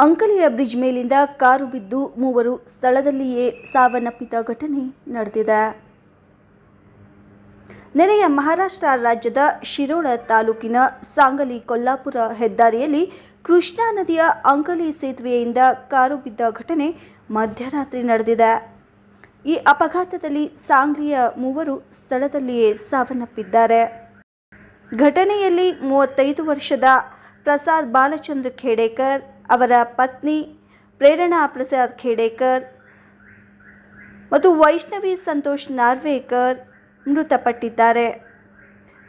ಅಂಕಲಿಯ bridge ಮೇಲಿಂದ car ಬಿದ್ದು ಮೂವರು ಸ್ಥಳದಲ್ಲಿಯೇ ಸಾವನ್ನಪ್ಪಿದ ಘಟನೆ ನಡೆದಿದೆ. ನೆರೆಯ ಮಹಾರಾಷ್ಟ್ರ ರಾಜ್ಯದ ಶಿರೋಳ ತಾಲೂಕಿನ ಸಾಂಗಲಿ ಕೊಲ್ಲಾಪುರ ಹೆದ್ದಾರಿಯಲ್ಲಿ ಕೃಷ್ಣಾ ನದಿಯ ಅಂಕಲಿ ಸೇತುವೆಯಿಂದ ಕಾರು ಬಿದ್ದ ಘಟನೆ ಮಧ್ಯರಾತ್ರಿ ನಡೆದಿದೆ. ಈ ಅಪಘಾತದಲ್ಲಿ ಸಾಂಗ್ಲಿಯ ಮೂವರು ಸ್ಥಳದಲ್ಲಿಯೇ ಸಾವನ್ನಪ್ಪಿದ್ದಾರೆ. ಘಟನೆಯಲ್ಲಿ 35 ವರ್ಷದ ಪ್ರಸಾದ್ ಬಾಲಚಂದ್ರ ಖೇಡೇಕರ್, ಅವರ ಪತ್ನಿ ಪ್ರೇರಣಾ ಪ್ರಸಾದ್ ಖೇಡೇಕರ್ ಮತ್ತು ವೈಷ್ಣವಿ ಸಂತೋಷ್ ನಾರ್ವೇಕರ್ ಮೃತಪಟ್ಟಿದ್ದಾರೆ.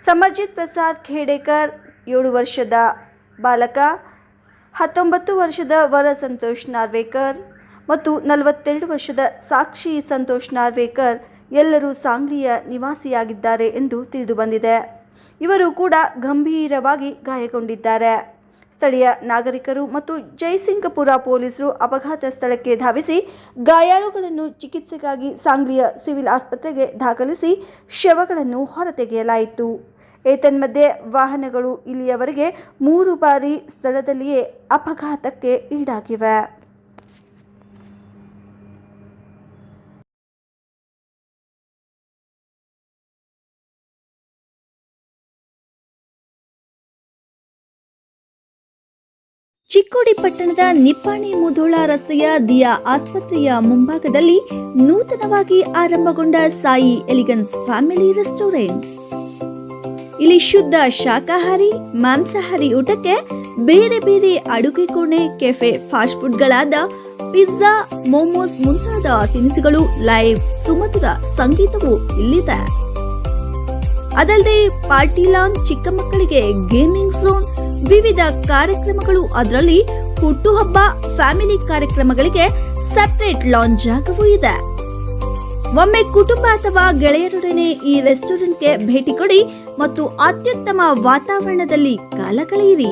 ಸಮರ್ಜಿತ್ ಪ್ರಸಾದ್ ಖೇಡೇಕರ್ 7 ವರ್ಷದ ಬಾಲಕ, 19 ವರ್ಷದ ವರ ಸಂತೋಷ್ ನಾರ್ವೇಕರ್ ಮತ್ತು 42 ವರ್ಷದ ಸಾಕ್ಷಿ ಸಂತೋಷ್ ನಾರ್ವೇಕರ್ ಎಲ್ಲರೂ ಸಾಂಗ್ಲಿಯ ನಿವಾಸಿಯಾಗಿದ್ದಾರೆ ಎಂದು ತಿಳಿದುಬಂದಿದೆ. ಇವರು ಕೂಡ ಗಂಭೀರವಾಗಿ ಗಾಯಗೊಂಡಿದ್ದಾರೆ. ಸ್ಥಳೀಯ ನಾಗರಿಕರು ಮತ್ತು ಜಯಸಿಂಗಪುರ ಪೊಲೀಸರು ಅಪಘಾತ ಸ್ಥಳಕ್ಕೆ ಧಾವಿಸಿ ಗಾಯಾಳುಗಳನ್ನು ಚಿಕಿತ್ಸೆಗಾಗಿ ಸಾಂಗ್ಲಿಯ ಸಿವಿಲ್ ಆಸ್ಪತ್ರೆಗೆ ದಾಖಲಿಸಿ ಶವಗಳನ್ನು ಹೊರತೆಗೆಯಲಾಯಿತು. ಏತನ್ಮಧ್ಯೆ ವಾಹನಗಳು ಇಲ್ಲಿಯವರೆಗೆ 3 ಬಾರಿ ಸ್ಥಳದಲ್ಲಿಯೇ ಅಪಘಾತಕ್ಕೆ ಈಡಾಗಿವೆ. ಚಿಕ್ಕೋಡಿ ಪಟ್ಟಣದ ನಿಪ್ಪಾಣಿ ಮುಧೋಳ ರಸ್ತೆಯ ದಿಯಾ ಆಸ್ಪತ್ರೆಯ ಮುಂಭಾಗದಲ್ಲಿ ನೂತನವಾಗಿ ಆರಂಭಗೊಂಡ ಸಾಯಿ ಎಲಿಗನ್ಸ್ ಫ್ಯಾಮಿಲಿ ರೆಸ್ಟೋರೆಂಟ್. ಇಲ್ಲಿ ಶುದ್ಧ ಶಾಕಾಹಾರಿ, ಮಾಂಸಾಹಾರಿ ಊಟಕ್ಕೆ ಬೇರೆ ಬೇರೆ ಅಡುಗೆ ಕೋಣೆ, ಕೆಫೆ, ಫಾಸ್ಟ್ ಫುಡ್ಗಳಾದ ಪಿಜ್ಜಾ, ಮೋಮೋಸ್ ಮುಂತಾದ ತಿನಿಸುಗಳು, ಲೈವ್ ಸುಮಧುರ ಸಂಗೀತವೂ ಇಲ್ಲಿದೆ. ಅದಲ್ಲದೆ ಪಾರ್ಟಿ ಲಾಂಜ್, ಚಿಕ್ಕ ಮಕ್ಕಳಿಗೆ ಗೇಮಿಂಗ್ ಝೋನ್, ವಿವಿಧ ಕಾರ್ಯಕ್ರಮಗಳು, ಅದರಲ್ಲಿ ಹುಟ್ಟುಹಬ್ಬ, ಫ್ಯಾಮಿಲಿ ಕಾರ್ಯಕ್ರಮಗಳಿಗೆ ಸೆಪರೇಟ್ ಲಾಂಜ್ ಜಾಗವೂ ಇದೆ. ಒಮ್ಮೆ ಕುಟುಂಬ ಅಥವಾ ಗೆಳೆಯರೊಡನೆ ಈ ರೆಸ್ಟೋರೆಂಟ್ಗೆ ಭೇಟಿ ಕೊಡಿ ಮತ್ತು ಅತ್ಯುತ್ತಮ ವಾತಾವರಣದಲ್ಲಿ ಕಾಲ ಕಳೆಯಿರಿ.